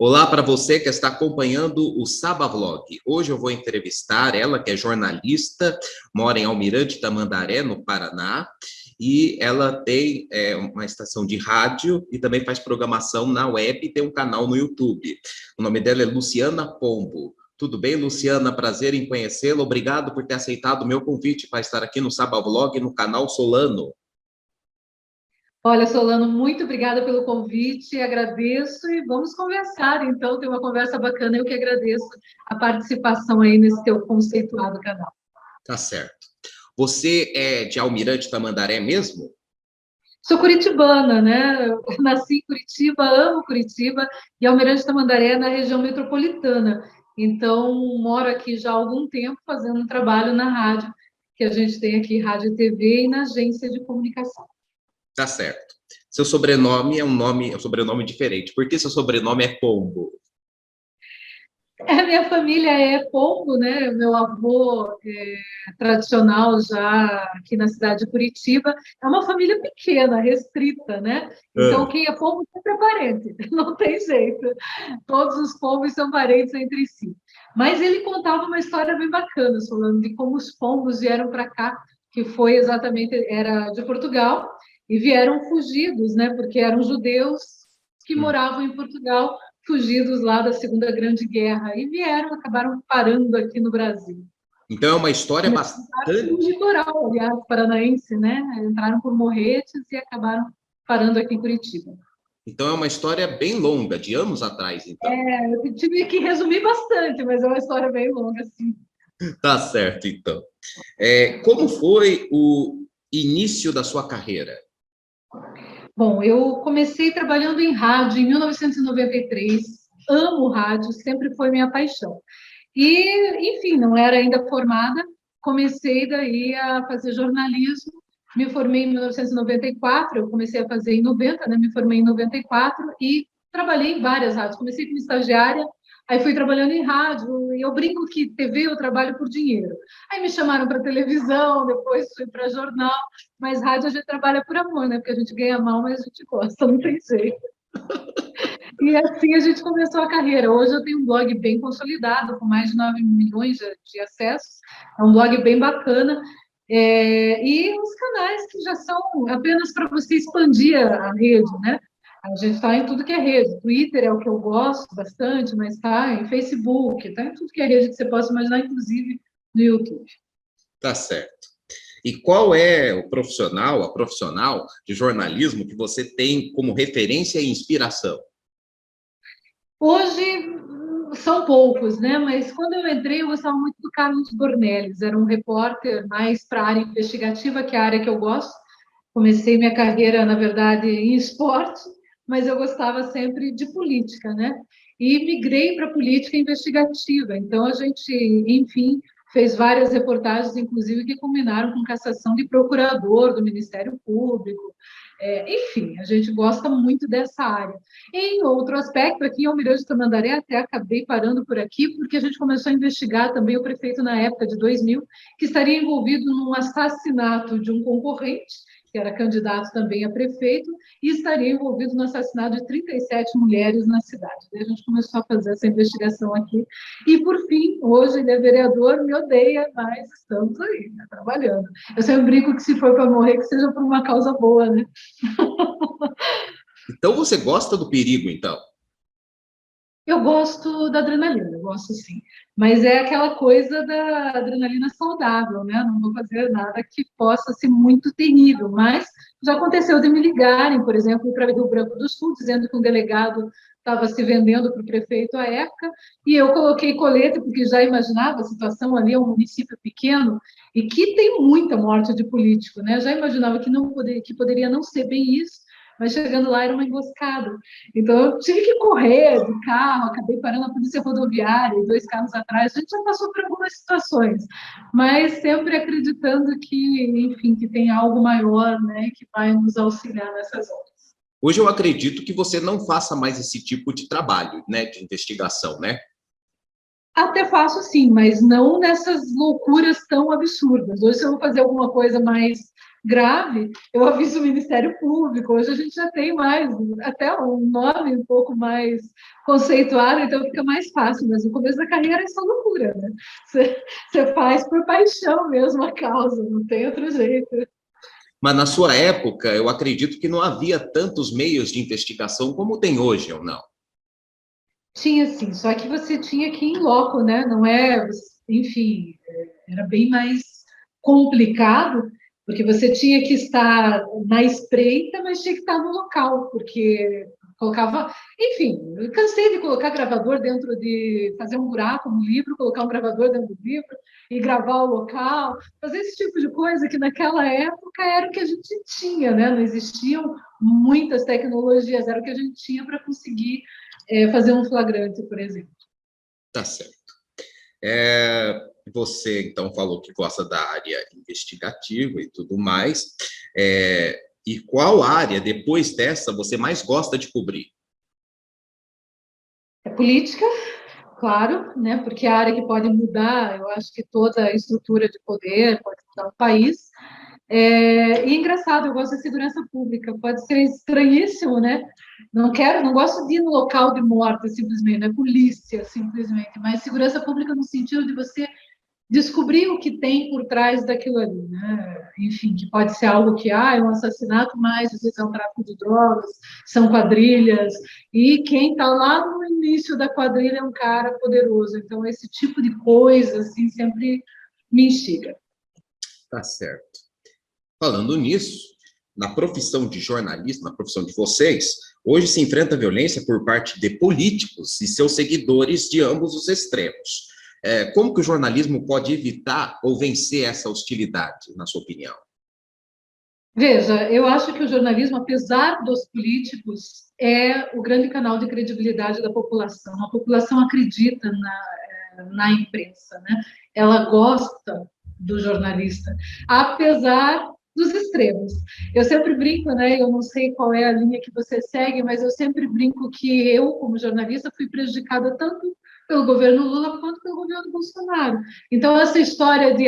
Olá para você que está acompanhando o Saba Vlog. Hoje eu vou entrevistar ela, que é jornalista, mora em Almirante Tamandaré, no Paraná, e ela tem uma estação de rádio e também faz programação na web e tem um canal no YouTube. O nome dela é Luciana Pombo. Tudo bem, Luciana? Prazer em conhecê-la. Obrigado por ter aceitado o meu convite para estar aqui no Saba Vlog, no canal Solano. Olha, Solano, muito obrigada pelo convite, agradeço e vamos conversar. Então, tem uma conversa bacana, eu que agradeço a participação aí nesse teu conceituado canal. Tá certo. Você é de Almirante Tamandaré mesmo? Sou curitibana, né? Eu nasci em Curitiba, amo Curitiba e Almirante Tamandaré é na região metropolitana. Então, moro aqui já há algum tempo fazendo um trabalho na rádio, que a gente tem aqui, Rádio e TV, e na agência de comunicação. Tá certo. Seu sobrenome é um sobrenome diferente. Por que seu sobrenome é Pombo? A minha família é Pombo, né? Meu avô é tradicional já aqui na cidade de Curitiba. É uma família pequena, restrita, né? Então, Ah, quem é Pombo sempre é parente, não tem jeito. Todos os pombos são parentes entre si. Mas ele contava uma história bem bacana, falando de como os pombos vieram para cá, que foi exatamente, era de Portugal, e vieram fugidos, né? Porque eram judeus que hum. moravam em Portugal, fugidos lá da Segunda Grande Guerra, e vieram, acabaram parando aqui no Brasil. Então é uma história No bastante. litoral, aliás, paranaense, né? Entraram por Morretes e acabaram parando aqui em Curitiba. Então é uma história bem longa, de anos atrás, então. Eu tive que resumir bastante, mas é uma história bem longa, assim. Tá certo, então. Como foi o início da sua carreira? Bom, eu comecei trabalhando em rádio em 1993, amo rádio, sempre foi minha paixão. E, enfim, não era ainda formada, comecei daí a fazer jornalismo, me formei em 1994, eu comecei a fazer em 90, né? Me formei em 94 e trabalhei em várias rádios. Comecei como estagiária, aí fui trabalhando em rádio, e eu brinco que TV eu trabalho por dinheiro. Aí me chamaram para televisão, depois fui para jornal, mas rádio a gente trabalha por amor, né? Porque a gente ganha mal, mas a gente gosta, não tem jeito. E assim a gente começou a carreira. Hoje eu tenho um blog bem consolidado, com mais de 9 milhões de acessos. É um blog bem bacana. E os canais que já são apenas para você expandir a rede, né? A gente está em tudo que é rede. Twitter é o que eu gosto bastante, mas está em Facebook, está em tudo que é rede que você possa imaginar, inclusive no YouTube. Tá certo. E qual é o profissional, a profissional de jornalismo que você tem como referência e inspiração? Hoje são poucos, né? Mas quando eu entrei, eu gostava muito do Carlos Dornelles. Era um repórter mais para a área investigativa, que é a área que eu gosto. Comecei minha carreira, na verdade, em esporte, mas eu gostava sempre de política, né? E migrei para a política investigativa. Então, a gente, enfim, fez várias reportagens, inclusive, que culminaram com cassação de procurador do Ministério Público. Enfim, a gente gosta muito dessa área. Em outro aspecto, aqui em Almirante Tamandaré, até acabei parando por aqui, porque a gente começou a investigar também o prefeito na época de 2000, que estaria envolvido num assassinato de um concorrente, que era candidato também a prefeito, e estaria envolvido no assassinato de 37 mulheres na cidade. Daí a gente começou a fazer essa investigação aqui. E, por fim, hoje ele é vereador, me odeia, mas estamos aí, né, trabalhando. Eu sempre brinco que se for para morrer, que seja por uma causa boa, né? Então você gosta do perigo, então? Eu gosto da adrenalina, eu gosto sim. Mas é aquela coisa da adrenalina saudável, né? Não vou fazer nada que possa ser muito terrível. Mas já aconteceu de me ligarem, por exemplo, para Rio Branco do Sul, dizendo que um delegado estava se vendendo para o prefeito à época, e eu coloquei colete, porque já imaginava a situação ali, é um município pequeno, e que tem muita morte de político, né? Já imaginava que, que poderia não ser bem isso, mas chegando lá era uma emboscada. Então, eu tive que correr de carro, acabei parando a polícia rodoviária, e 2 carros atrás. A gente já passou por algumas situações, mas sempre acreditando que, enfim, que tem algo maior, né, que vai nos auxiliar nessas horas. Hoje eu acredito que você não faça mais esse tipo de trabalho, né, de investigação, né? Até faço sim, mas não nessas loucuras tão absurdas. Hoje, se eu vou fazer alguma coisa mais grave, eu aviso o Ministério Público. Hoje a gente já tem mais, até um nome um pouco mais conceituado, então fica mais fácil. Mas no começo da carreira é só loucura, né? Você faz por paixão mesmo a causa, não tem outro jeito. Mas na sua época, eu acredito que não havia tantos meios de investigação como tem hoje, ou não? Tinha sim, só que você tinha que ir em loco, né? Não é, enfim, era bem mais complicado, porque você tinha que estar na espreita, mas tinha que estar no local, porque colocava, enfim, eu cansei de colocar gravador dentro de fazer um buraco no livro, colocar um gravador dentro do livro e gravar o local, fazer esse tipo de coisa que naquela época era o que a gente tinha, né? Não existiam muitas tecnologias, era o que a gente tinha para conseguir fazer um flagrante, por exemplo. Tá certo. É, você, então, falou que gosta da área investigativa e tudo mais. E qual área, depois dessa, você mais gosta de cobrir? É política, claro, né? Porque é a área que pode mudar, eu acho que toda a estrutura de poder pode mudar o país. E é engraçado, eu gosto de segurança pública, pode ser estranhíssimo, né? Não quero, não gosto de ir no local de morte, simplesmente, não é polícia, simplesmente, mas segurança pública no sentido de você descobrir o que tem por trás daquilo ali, né? Enfim, que pode ser algo que é um assassinato, mas às vezes é um tráfico de drogas, são quadrilhas, e quem está lá no início da quadrilha é um cara poderoso. Então, esse tipo de coisa, assim, sempre me instiga. Tá certo. Falando nisso, na profissão de jornalista, na profissão de vocês, hoje se enfrenta violência por parte de políticos e seus seguidores de ambos os extremos. Como que o jornalismo pode evitar ou vencer essa hostilidade, na sua opinião? Veja, eu acho que o jornalismo, apesar dos políticos, é o grande canal de credibilidade da população. A população acredita na imprensa, né? Ela gosta do jornalista, apesar dos extremos. Eu sempre brinco, né? Eu não sei qual é a linha que você segue, mas eu sempre brinco que eu, como jornalista, fui prejudicada tanto pelo governo Lula quanto pelo governo Bolsonaro. Então, essa história de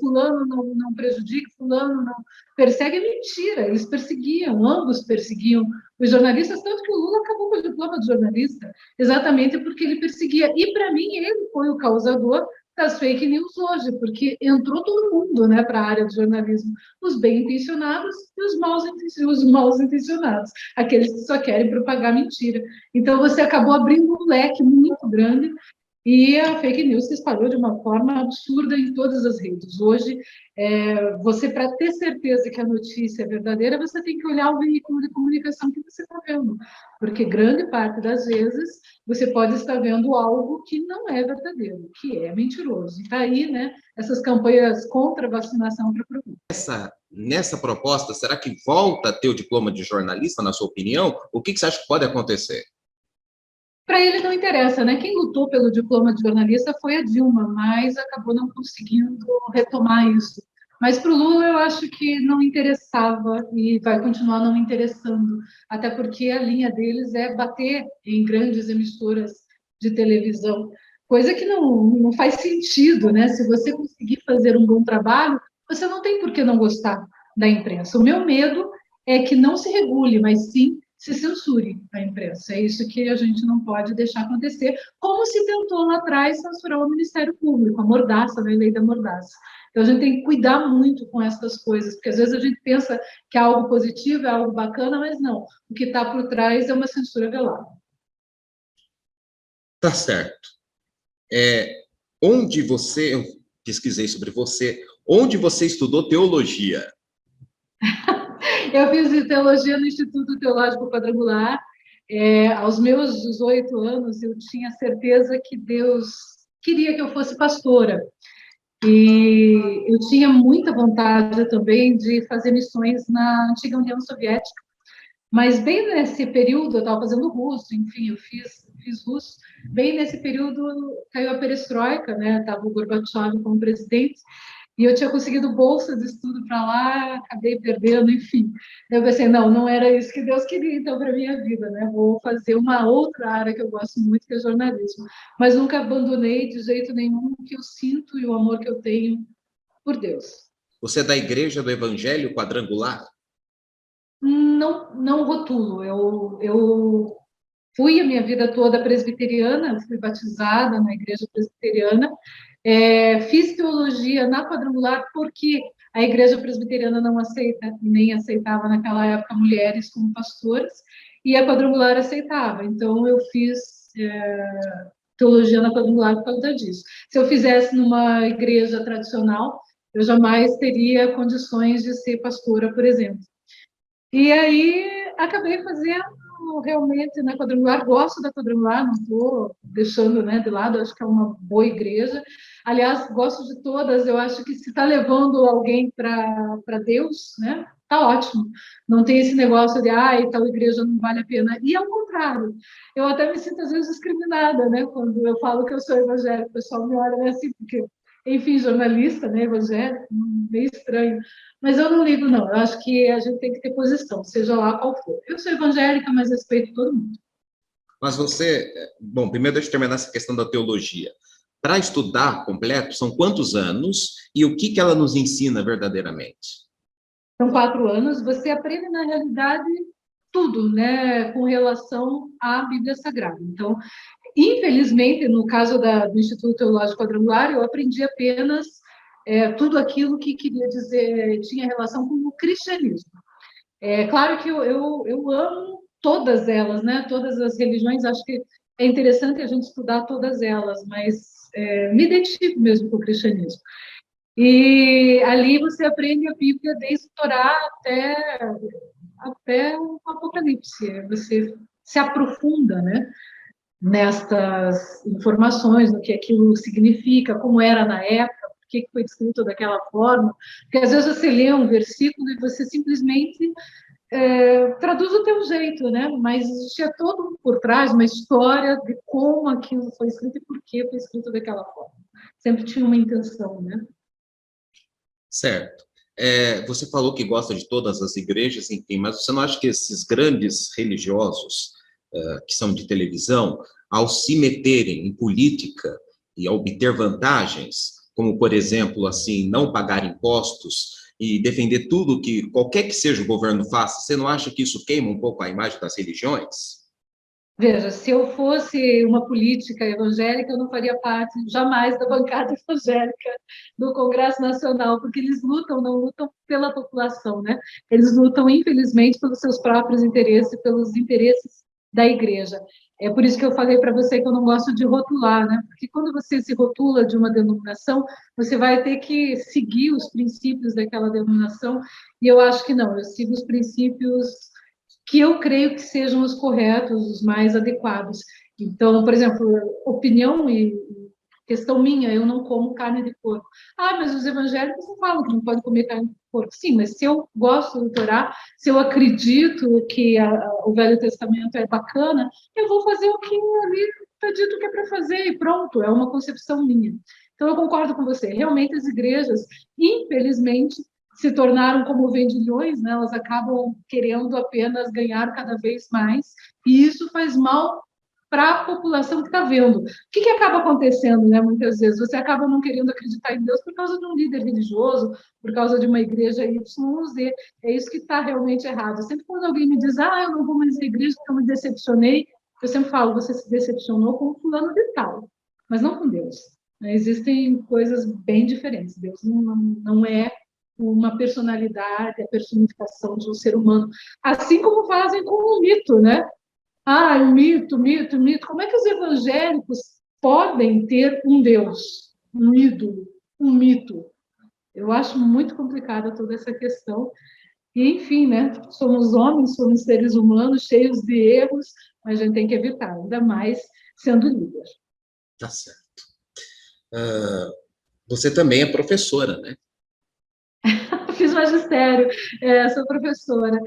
fulano não prejudica, fulano não persegue é mentira. Eles perseguiam, ambos perseguiam os jornalistas, tanto que o Lula acabou com o diploma de jornalista, exatamente porque ele perseguia. E, para mim, ele foi o causador das fake news hoje, porque entrou todo mundo, né, para a área do jornalismo, os bem intencionados e os mal intencionados, aqueles que só querem propagar mentira. Então, você acabou abrindo um leque muito grande e a fake news se espalhou de uma forma absurda em todas as redes. Hoje, você, para ter certeza que a notícia é verdadeira, você tem que olhar o veículo de comunicação que você está vendo, porque grande parte das vezes você pode estar vendo algo que não é verdadeiro, que é mentiroso. E está aí, né, essas campanhas contra a vacinação para provar. Nessa proposta, será que volta a ter o diploma de jornalista, na sua opinião? O que você acha que pode acontecer? Para ele não interessa, né? Quem lutou pelo diploma de jornalista foi a Dilma, mas acabou não conseguindo retomar isso. Mas para o Lula eu acho que não interessava e vai continuar não interessando, até porque a linha deles é bater em grandes emissoras de televisão, coisa que não faz sentido, né? Se você conseguir fazer um bom trabalho, você não tem por que não gostar da imprensa. O meu medo é que não se regule, mas sim se censure a imprensa. É isso que a gente não pode deixar acontecer, como se tentou lá atrás censurar o Ministério Público, a mordaça, né, a lei da mordaça. Então, a gente tem que cuidar muito com essas coisas, porque às vezes a gente pensa que é algo positivo, é algo bacana, mas não. O que está por trás é uma censura velada. Tá certo. Onde você, eu pesquisei sobre você, onde você estudou teologia? Eu fiz teologia no Instituto Teológico Quadrangular. Aos meus 18 anos, eu tinha certeza que Deus queria que eu fosse pastora. E eu tinha muita vontade também de fazer missões na antiga União Soviética. Mas bem nesse período, eu estava fazendo russo, enfim, eu fiz russo. Bem nesse período caiu a perestroika, né? Estava o Gorbachev como presidente. E eu tinha conseguido bolsa de estudo para lá, acabei perdendo, enfim. Eu pensei, não, não era isso que Deus queria, então, para a minha vida, né? Vou fazer uma outra área que eu gosto muito, que é jornalismo. Mas nunca abandonei de jeito nenhum o que eu sinto e o amor que eu tenho por Deus. Você é da Igreja do Evangelho Quadrangular? Não, não rotulo. Eu fui a minha vida toda presbiteriana, fui batizada na igreja presbiteriana, fiz teologia na quadrangular porque a igreja presbiteriana não aceita, nem aceitava naquela época mulheres como pastoras, e a quadrangular aceitava. Então, eu fiz teologia na quadrangular por causa disso. Se eu fizesse numa igreja tradicional, eu jamais teria condições de ser pastora, por exemplo. E aí acabei fazendo realmente na quadrangular, gosto da quadrangular, não estou deixando, né, de lado, acho que é uma boa igreja. Aliás, gosto de todas, eu acho que se está levando alguém para Deus, né, tá ótimo. Não tem esse negócio de, tal igreja não vale a pena. E ao contrário, eu até me sinto às vezes discriminada, né, quando eu falo que eu sou evangélica, o pessoal me olha assim, porque, enfim, jornalista, né, evangélico, meio estranho. Mas eu não ligo, não. Eu acho que a gente tem que ter posição, seja lá qual for. Eu sou evangélica, mas respeito todo mundo. Mas você, bom, primeiro deixa eu terminar essa questão da teologia. Para estudar completo, são quantos anos e o que ela nos ensina verdadeiramente? São 4 anos, você aprende, na realidade, tudo, né, com relação à Bíblia Sagrada. Então, infelizmente, no caso do Instituto Teológico Quadrangular, eu aprendi apenas tudo aquilo que queria dizer, tinha relação com o cristianismo. É claro que eu amo todas elas, né? Todas as religiões, acho que é interessante a gente estudar todas elas, mas me identifico mesmo com o cristianismo. E ali você aprende a Bíblia desde o Torá até o Apocalipse. Você se aprofunda, né, nestas informações, no que aquilo significa, como era na época, por que foi escrito daquela forma. Porque às vezes você lê um versículo e você simplesmente traduz o teu jeito, né? Mas existia todo por trás uma história de como aquilo foi escrito e por que foi escrito daquela forma. Sempre tinha uma intenção, né? Certo. Você falou que gosta de todas as igrejas, enfim, mas você não acha que esses grandes religiosos, que são de televisão, ao se meterem em política e a obter vantagens, como, por exemplo, assim, não pagar impostos e defender tudo que, qualquer que seja o governo faça, você não acha que isso queima um pouco a imagem das religiões? Veja, se eu fosse uma política evangélica, eu não faria parte jamais da bancada evangélica do Congresso Nacional, porque eles não lutam pela população, né? Eles lutam, infelizmente, pelos seus próprios interesses, pelos interesses da igreja. É por isso que eu falei para você que eu não gosto de rotular, né? Porque quando você se rotula de uma denominação, você vai ter que seguir os princípios daquela denominação, e eu acho que não, eu sigo os princípios que eu creio que sejam os corretos, os mais adequados. Então, por exemplo, opinião e questão minha, eu não como carne de porco. Mas os evangélicos não falam que não pode comer carne de porco. Sim, mas se eu gosto do Torá, se eu acredito que o Velho Testamento é bacana, eu vou fazer o que ali está dito que é para fazer e pronto, é uma concepção minha. Então, eu concordo com você. Realmente, as igrejas, infelizmente, se tornaram como vendilhões, né? Elas acabam querendo apenas ganhar cada vez mais, e isso faz mal para a população que está vendo. O que acaba acontecendo, né? Muitas vezes você acaba não querendo acreditar em Deus por causa de um líder religioso, por causa de uma igreja Y ou Z. É isso que está realmente errado. Sempre quando alguém me diz, eu não vou mais à igreja porque eu me decepcionei, eu sempre falo, você se decepcionou com o fulano de tal, mas não com Deus. Existem coisas bem diferentes. Deus não é uma personalidade, a personificação de um ser humano, assim como fazem com o mito, né? O mito, mito, mito. Como é que os evangélicos podem ter um Deus, um ídolo, um mito? Eu acho muito complicada toda essa questão. E, enfim, né? Somos homens, somos seres humanos cheios de erros, mas a gente tem que evitar, ainda mais sendo líder. Tá certo. Você também é professora, né? Fiz magistério, sou professora.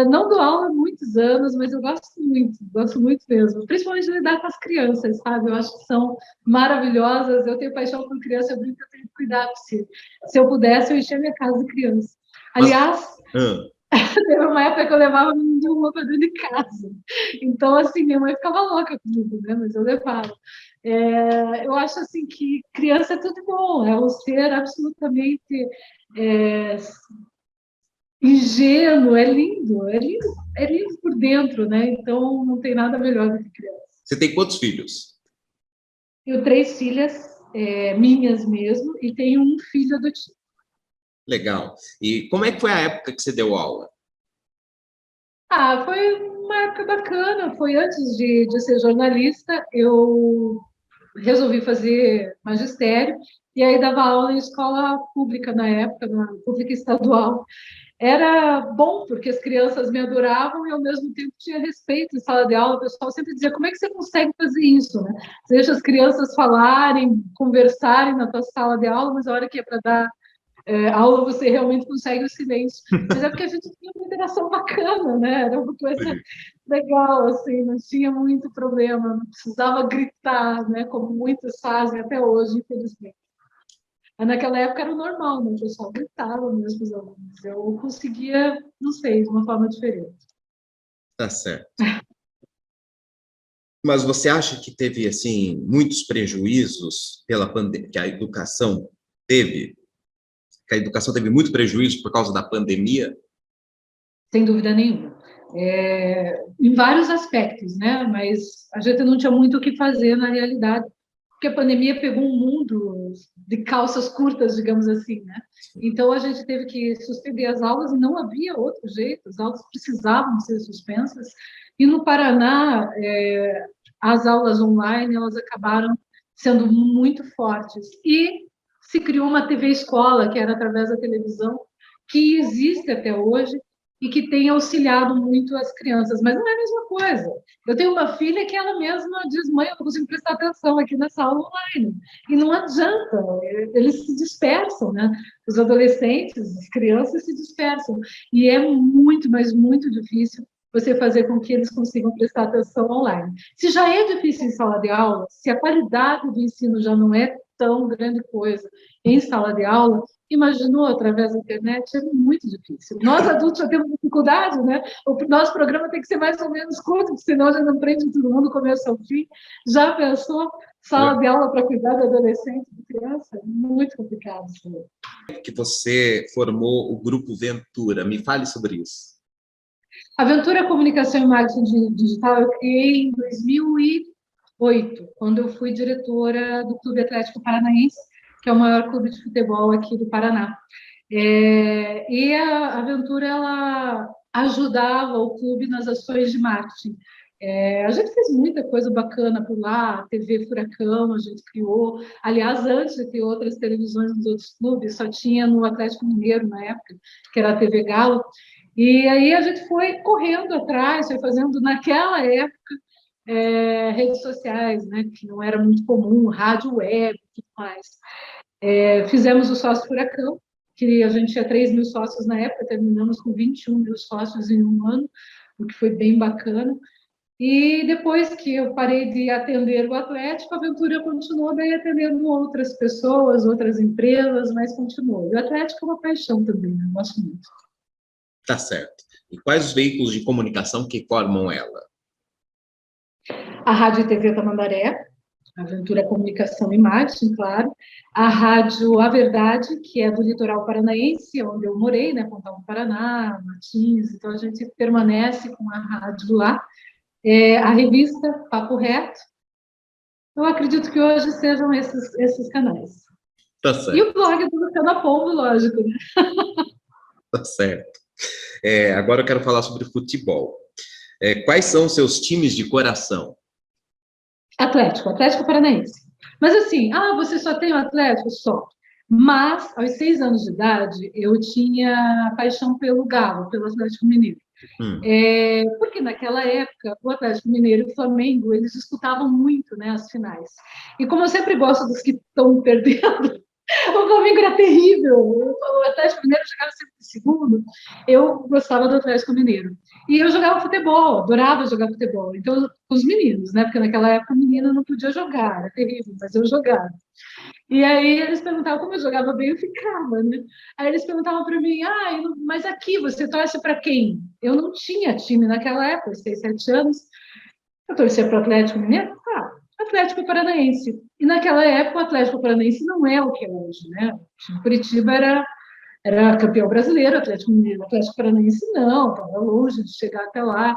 Não dou aula há muitos anos, mas eu gosto muito mesmo. Principalmente de lidar com as crianças, sabe? Eu acho que são maravilhosas. Eu tenho paixão por criança, eu brinco que eu tenho que cuidar. Se eu pudesse, eu enchia minha casa de criança. Mas, Aliás, teve uma época que eu levava menino de rua para dentro de casa. Então, assim, minha mãe ficava louca comigo, né? Mas eu levava. Eu acho assim que criança é tudo bom, é um ser absolutamente é, ingênuo, é lindo por dentro, né? Então não tem nada melhor do que criança. você tem quantos filhos? Tenho 3 filhas, minhas mesmo, e tenho um filho adotivo. Legal. E como é que foi a época que você deu aula? Foi uma época bacana, foi antes de ser jornalista, eu resolvi fazer magistério, e aí dava aula em escola pública na época, na pública estadual. Era bom, porque as crianças me adoravam e, ao mesmo tempo, tinha respeito em sala de aula. O pessoal sempre dizia, como é que você consegue fazer isso, né? Você deixa as crianças falarem, conversarem na tua sala de aula, mas a hora que é para dar aula, você realmente consegue o silêncio. Mas é porque a gente tinha uma interação bacana, né? Era uma coisa legal, assim, não tinha muito problema, não precisava gritar, né? Como muitos fazem até hoje, infelizmente. Mas naquela época era o normal, né? O pessoal gritava mesmo com os alunos. Eu conseguia, não sei, de uma forma diferente. Tá certo. Mas você acha que teve, assim, muitos prejuízos pela pandemia, que a educação teve? Que a educação teve muito prejuízo por causa da pandemia? Sem dúvida nenhuma. Em vários aspectos, né? Mas a gente não tinha muito o que fazer na realidade, porque a pandemia pegou um mundo de calças curtas, digamos assim, né? Então a gente teve que suspender as aulas e não havia outro jeito, as aulas precisavam ser suspensas. E no Paraná, as aulas online, elas acabaram sendo muito fortes. E se criou uma TV Escola, que era através da televisão, que existe até hoje, e que tem auxiliado muito as crianças, mas não é a mesma coisa. Eu tenho uma filha que ela mesma diz, mãe, eu não consigo prestar atenção aqui nessa aula online. E não adianta, eles se dispersam, né? Os adolescentes, as crianças se dispersam. E é muito, mas muito difícil você fazer com que eles consigam prestar atenção online. Se já é difícil em sala de aula, se a qualidade do ensino já não é tão grande coisa em sala de aula, imaginou através da internet, é muito difícil. Nós adultos já temos dificuldade, né? O nosso programa tem que ser mais ou menos curto, porque senão já não prende todo mundo do começo ao fim. Já pensou sala de aula para cuidar de adolescente, de criança? Muito complicado. Senhor. Que você formou o Grupo Ventura. Me fale sobre isso. A Ventura Comunicação e Marketing Digital eu criei em 2008, quando eu fui diretora do Clube Atlético Paranaense, que é o maior clube de futebol aqui do Paraná. E a Ventura, ela ajudava o clube nas ações de marketing. A gente fez muita coisa bacana por lá, a TV Furacão a gente criou. Aliás, antes de ter outras televisões nos outros clubes, só tinha no Atlético Mineiro na época, que era a TV Galo. E aí a gente foi correndo atrás, foi fazendo naquela época redes sociais, né, que não era muito comum, rádio web e tudo mais. Fizemos o Sócio Furacão, que a gente tinha 3 mil sócios na época, terminamos com 21 mil sócios em um ano, o que foi bem bacana. E depois que eu parei de atender o Atlético, a Aventura continuou daí atendendo outras pessoas, outras empresas, mas continuou. E o Atlético é uma paixão também, né? Eu gosto muito. Tá certo. E quais os veículos de comunicação que formam ela? A Rádio e TV Tamandaré, a Aventura Comunicação e Marketing, claro. A Rádio A Verdade, que é do litoral paranaense, onde eu morei, né, Pontal do Paraná, Martins, então a gente permanece com a rádio lá. A revista Papo Reto. Eu acredito que hoje sejam esses canais. Tá E certo. o blog do Luciana Pombo, lógico, né? Tá certo. Agora eu quero falar sobre futebol. Quais são os seus times de coração? Atlético Paranaense. Mas assim, você só tem o Atlético? Só. Mas, aos 6 anos de idade, eu tinha paixão pelo Galo, pelo Atlético Mineiro. Porque naquela época, o Atlético Mineiro e o Flamengo, eles disputavam muito, né, as finais. E como eu sempre gosto dos que estão perdendo, O Flamengo era terrível. O Atlético Mineiro jogava sempre em segundo. Eu gostava do Atlético Mineiro. E eu jogava futebol, adorava jogar futebol. Então, com os meninos, né? Porque naquela época o menino não podia jogar, era terrível, mas eu jogava. E aí eles perguntavam como eu jogava bem, eu ficava, né? Aí eles perguntavam para mim, mas aqui você torce para quem? Eu não tinha time naquela época, 6, 7 anos. Eu torcia para o Atlético Mineiro? Atlético Paranaense. E naquela época o Atlético Paranaense não é o que é hoje, né? O time Curitiba era campeão brasileiro, Atlético Mineiro, Atlético Paranaense não, estava longe de chegar até lá.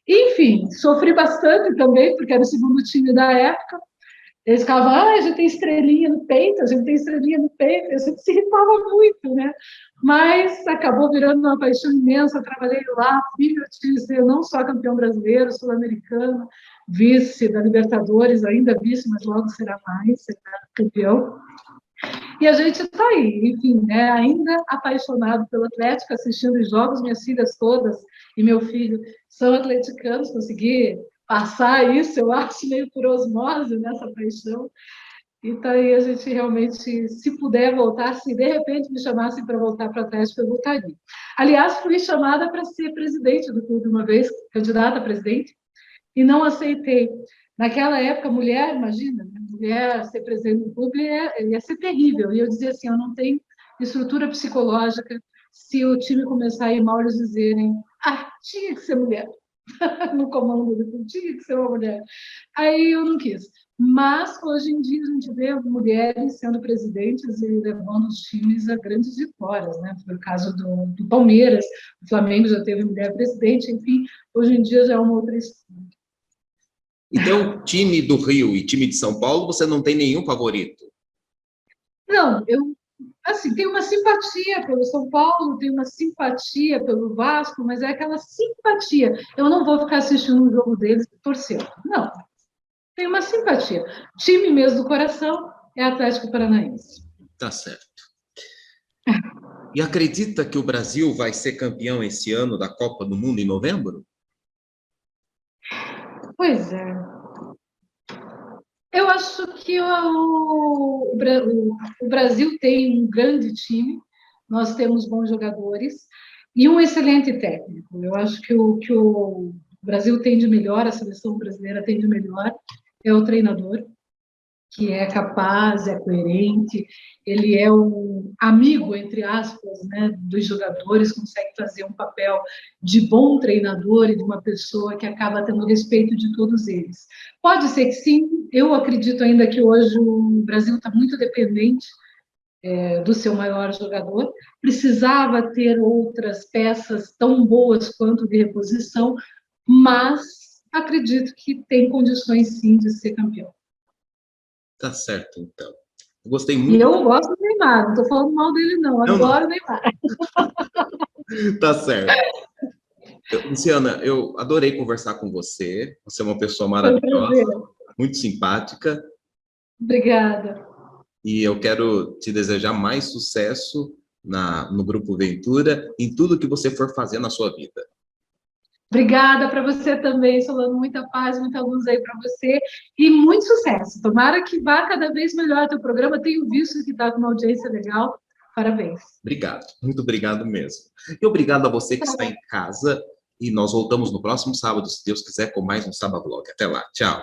Enfim, sofri bastante também, porque era o segundo time da época. Eles ficavam, a gente tem estrelinha no peito, a gente tem estrelinha no peito, a gente se irritava muito, né? Mas acabou virando uma paixão imensa, trabalhei lá, fui ser não só campeão brasileiro, sul-americano, vice da Libertadores, ainda vice, mas logo será mais, será campeão. E a gente está aí, enfim, né, ainda apaixonado pelo Atlético, assistindo os jogos, minhas filhas todas e meu filho são atleticanos, consegui passar isso, eu acho, meio por osmose nessa paixão. Então, aí a gente realmente, se puder voltar, se de repente me chamassem para voltar para o Atlético, eu voltaria. Aliás, fui chamada para ser presidente do clube uma vez, candidata a presidente, e não aceitei. Naquela época, mulher, imagina, mulher ser presidente do clube ia ser terrível. E eu dizia assim, eu não tenho estrutura psicológica, se o time começar a ir mal, eles dizerem, tinha que ser mulher no comando do clube, tinha que ser uma mulher. Aí eu não quis. Mas, hoje em dia, a gente vê mulheres sendo presidentes e levando os times a grandes vitórias, né? Foi o caso do Palmeiras, o Flamengo já teve mulher presidente, enfim, hoje em dia já é uma outra história. Então, time do Rio e time de São Paulo, você não tem nenhum favorito? Não, eu assim, tenho uma simpatia pelo São Paulo, tenho uma simpatia pelo Vasco, mas é aquela simpatia. Eu não vou ficar assistindo um jogo deles torcendo. Não, tenho uma simpatia. Time mesmo do coração é Atlético Paranaense. Tá certo. E acredita que o Brasil vai ser campeão esse ano da Copa do Mundo em novembro? Pois é. Eu acho que o Brasil tem um grande time, nós temos bons jogadores e um excelente técnico. Eu acho que o que o Brasil tem de melhor, a seleção brasileira tem de melhor, é o treinador, que é capaz, é coerente, ele é um amigo, entre aspas, né, dos jogadores, consegue fazer um papel de bom treinador e de uma pessoa que acaba tendo respeito de todos eles. Pode ser que sim, eu acredito ainda que hoje o Brasil está muito dependente do seu maior jogador, precisava ter outras peças tão boas quanto de reposição, mas acredito que tem condições sim de ser campeão. Tá certo, então. Eu gostei E muito. eu gosto do Neymar, não estou falando mal dele, não. Adoro o Neymar. Tá certo. Luciana, eu adorei conversar com você. Você é uma pessoa Foi um prazer. maravilhosa, muito simpática, Obrigada. e eu quero te desejar mais sucesso no Grupo Ventura, em tudo que você for fazer na sua vida. Obrigada para você também, Solano. Muita paz, muita luz aí para você e muito sucesso. Tomara que vá cada vez melhor o teu programa. Tenho visto que está com uma audiência legal. Parabéns. Obrigado, muito obrigado mesmo. E obrigado a você que está em casa. E nós voltamos no próximo sábado, se Deus quiser, com mais um Sabablog. Até lá, tchau.